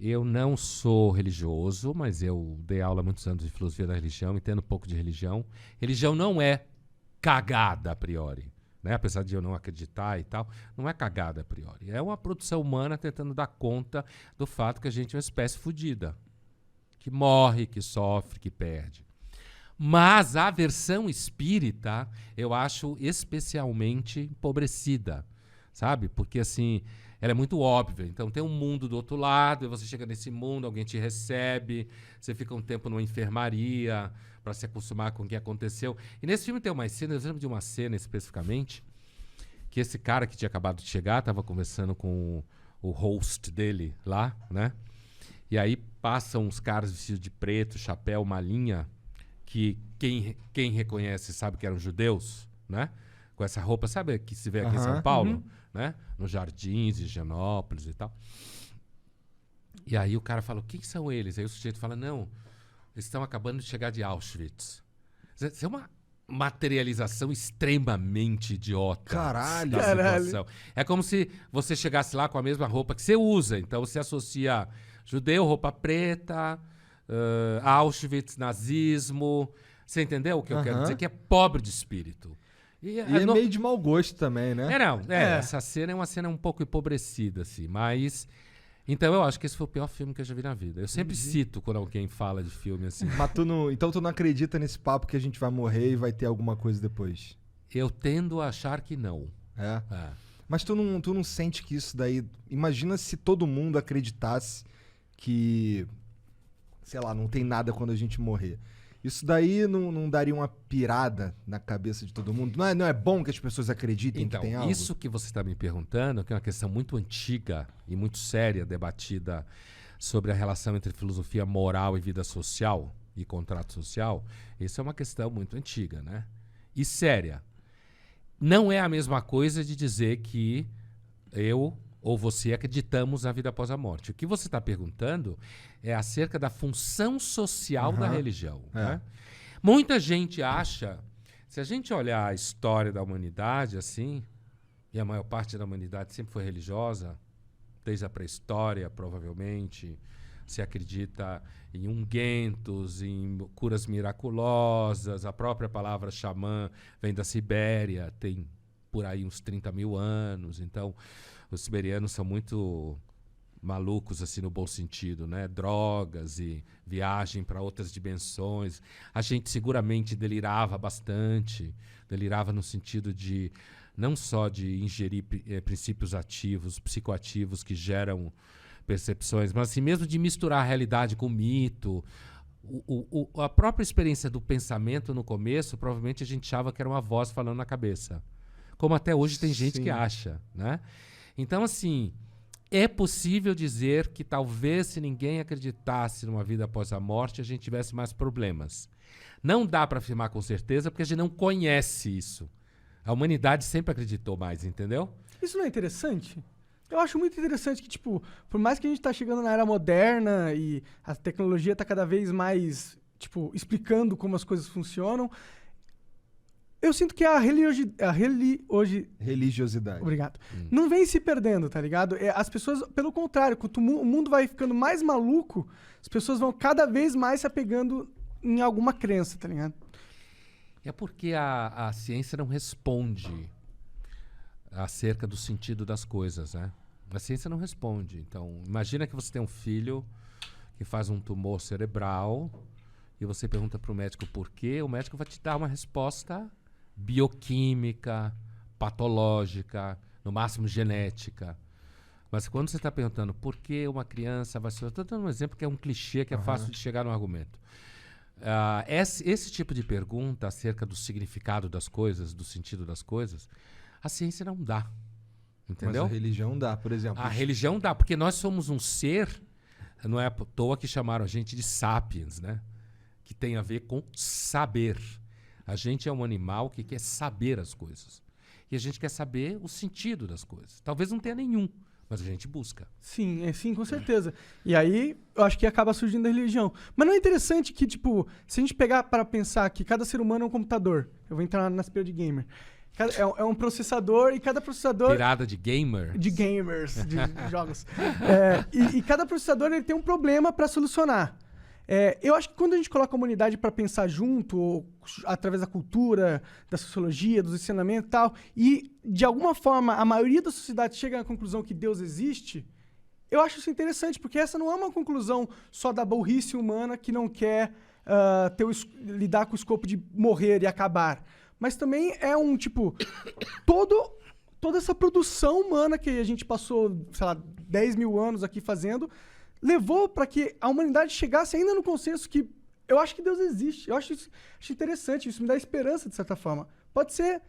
eu não sou religioso, mas eu dei aula há muitos anos de filosofia da religião, entendo um pouco de religião. Religião não é cagada a priori, né? Apesar de eu não acreditar e tal, não é cagada a priori. É uma produção humana tentando dar conta do fato que a gente é uma espécie fodida, que morre, que sofre, que perde. Mas a versão espírita eu acho especialmente empobrecida, sabe? Porque assim, ela é muito óbvia. Então tem um mundo do outro lado, e você chega nesse mundo, alguém te recebe, você fica um tempo numa enfermaria para se acostumar com o que aconteceu. E nesse filme tem uma cena, eu lembro de uma cena especificamente, que esse cara que tinha acabado de chegar estava conversando com o host dele lá, né? E aí passam uns caras vestidos de preto, chapéu, malinha, que quem reconhece sabe que eram judeus, né? Com essa roupa, sabe que se vê aqui em São Paulo, né? Nos jardins de Higienópolis e tal. E aí o cara fala, o que são eles? Aí o sujeito fala, não, eles estão acabando de chegar de Auschwitz. Isso é uma materialização extremamente idiota. Caralho. Da situação. É como se você chegasse lá com a mesma roupa que você usa. Então você associa judeu, roupa preta, Auschwitz, nazismo. Você entendeu o que eu quero dizer? Que é pobre de espírito. E é meio de mau gosto também, né? Essa cena é uma cena um pouco empobrecida, assim, mas... Então eu acho que esse foi o pior filme que eu já vi na vida. Eu sempre cito quando alguém fala de filme assim. Mas então tu não acredita nesse papo que a gente vai morrer e vai ter alguma coisa depois? Eu tendo a achar que não. É? Mas tu não sente que isso daí... Imagina se todo mundo acreditasse que... Sei lá, não tem nada quando a gente morrer. Isso daí não daria uma pirada na cabeça de todo mundo? Não é bom que as pessoas acreditem então, que tem algo? Isso que você está me perguntando, que é uma questão muito antiga e muito séria, debatida sobre a relação entre filosofia moral e vida social e contrato social, isso é uma questão muito antiga, né? E séria. Não é a mesma coisa de dizer que eu ou você acreditamos na vida após a morte. O que você está perguntando é acerca da função social da religião. Né? Muita gente acha, se a gente olhar a história da humanidade assim, e a maior parte da humanidade sempre foi religiosa, desde a pré-história, provavelmente, se acredita em ungüentos, em curas miraculosas, a própria palavra xamã vem da Sibéria, tem por aí uns 30 mil anos, então... Os siberianos são muito malucos, assim, no bom sentido, né? Drogas e viagem para outras dimensões. A gente seguramente delirava bastante. Delirava no sentido de, não só de ingerir princípios ativos, psicoativos que geram percepções, mas assim mesmo de misturar a realidade com o mito. A própria experiência do pensamento no começo, provavelmente a gente achava que era uma voz falando na cabeça. Como até hoje tem gente que acha, né? Então, assim, é possível dizer que talvez se ninguém acreditasse numa vida após a morte, a gente tivesse mais problemas. Não dá para afirmar com certeza, porque a gente não conhece isso. A humanidade sempre acreditou mais, entendeu? Isso não é interessante? Eu acho muito interessante que, tipo, por mais que a gente tá chegando na era moderna e a tecnologia tá cada vez mais, tipo, explicando como as coisas funcionam, eu sinto que a religiosidade. Obrigado. Não vem se perdendo, tá ligado? As pessoas, pelo contrário, quando o mundo vai ficando mais maluco, as pessoas vão cada vez mais se apegando em alguma crença, tá ligado? É porque a ciência não responde acerca do sentido das coisas, né? A ciência não responde. Então, imagina que você tem um filho que faz um tumor cerebral e você pergunta para o médico por quê, o médico vai te dar uma resposta bioquímica, patológica, no máximo genética. Mas quando você está perguntando por que uma criança vai ser... Estou dando um exemplo que é um clichê, que é fácil de chegar no argumento. Esse tipo de pergunta acerca do significado das coisas, do sentido das coisas, a ciência não dá. Entendeu? Mas a religião dá, por exemplo. A religião dá, porque nós somos um ser, não é à toa que chamaram a gente de sapiens, né? Que tem a ver com saber. A gente é um animal que quer saber as coisas. E a gente quer saber o sentido das coisas. Talvez não tenha nenhum, mas a gente busca. Sim, sim, com certeza. E aí, eu acho que acaba surgindo a religião. Mas não é interessante que, tipo, se a gente pegar para pensar que cada ser humano é um computador, eu vou entrar na aspecto de gamer, É um processador e cada processador... Virada de gamer. De gamers, de jogos. E cada processador ele tem um problema para solucionar. Eu acho que quando a gente coloca a humanidade para pensar junto, ou através da cultura, da sociologia, dos ensinamentos e tal, e de alguma forma a maioria da sociedade chega à conclusão que Deus existe, eu acho isso interessante, porque essa não é uma conclusão só da burrice humana que não quer lidar com o escopo de morrer e acabar. Mas também é toda essa produção humana que a gente passou, sei lá, 10 mil anos aqui fazendo, levou para que a humanidade chegasse ainda no consenso que eu acho que Deus existe. Eu acho interessante, isso me dá esperança, de certa forma. Pode ser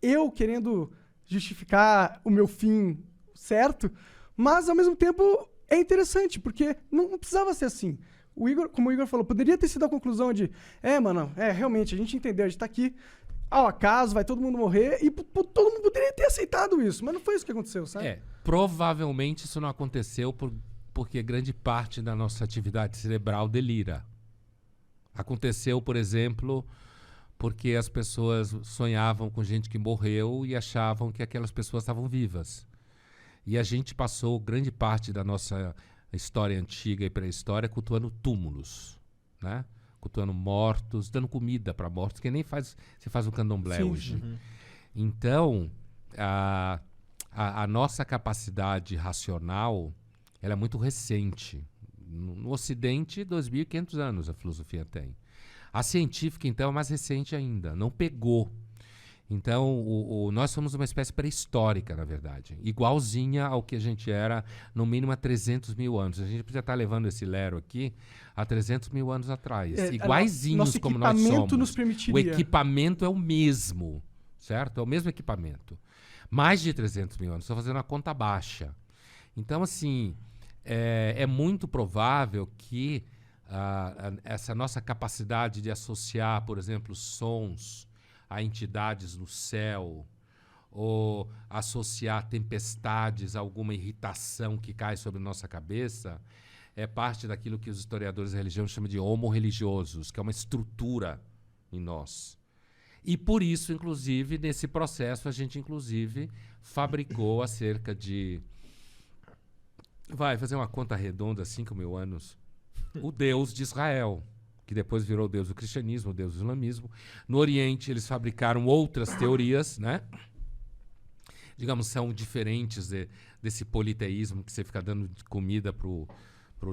eu querendo justificar o meu fim certo, mas, ao mesmo tempo, é interessante, porque não precisava ser assim. Como o Igor falou, poderia ter sido a conclusão de realmente, a gente entendeu, a gente tá aqui ao acaso, vai todo mundo morrer, e todo mundo poderia ter aceitado isso, mas não foi isso que aconteceu, sabe? Provavelmente isso não aconteceu porque grande parte da nossa atividade cerebral delira. Aconteceu, por exemplo, porque as pessoas sonhavam com gente que morreu e achavam que aquelas pessoas estavam vivas. E a gente passou grande parte da nossa história antiga e pré-história cultuando túmulos, né? Cultuando mortos, dando comida para mortos, que nem se faz um candomblé hoje. Uhum. Então, a nossa capacidade racional ela é muito recente. No Ocidente, 2.500 anos a filosofia tem. A científica, então, é mais recente ainda, não pegou. Então, nós somos uma espécie pré-histórica, na verdade. Igualzinha ao que a gente era, no mínimo, há 300 mil anos. A gente precisa estar levando esse lero aqui há 300 mil anos atrás. Iguaizinhos como nós somos. Nosso equipamento nos permitiria. O equipamento é o mesmo, certo? É o mesmo equipamento. Mais de 300 mil anos. Estou fazendo uma conta baixa. Então, assim, é muito provável que essa nossa capacidade de associar, por exemplo, sons a entidades no céu, ou associar tempestades a alguma irritação que cai sobre nossa cabeça, é parte daquilo que os historiadores da religião chamam de homo religiosos, que é uma estrutura em nós. E por isso, inclusive, nesse processo, a gente, inclusive, fabricou há cerca de... Vai fazer uma conta redonda, 5 mil anos, o Deus de Israel, que depois virou o Deus do cristianismo, o Deus do islamismo. No Oriente, eles fabricaram outras teorias, né? Digamos, são diferentes desse politeísmo que você fica dando comida pro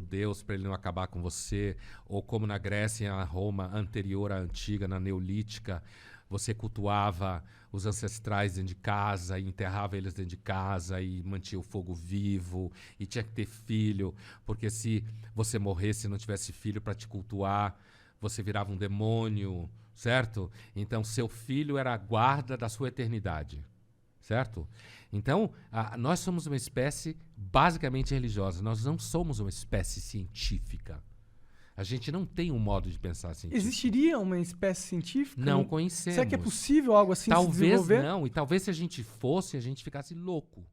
Deus para ele não acabar com você, ou como na Grécia e na Roma anterior à antiga, na neolítica, você cultuava os ancestrais dentro de casa e enterrava eles dentro de casa e mantinha o fogo vivo e tinha que ter filho, porque se você morresse e não tivesse filho para te cultuar, você virava um demônio, certo? Então, seu filho era a guarda da sua eternidade, certo? Então, nós somos uma espécie basicamente religiosa, nós não somos uma espécie científica. A gente não tem um modo de pensar científico. Existiria uma espécie científica? Não conhecemos. Será que é possível algo assim se desenvolver? Talvez não. E talvez se a gente fosse, a gente ficasse louco.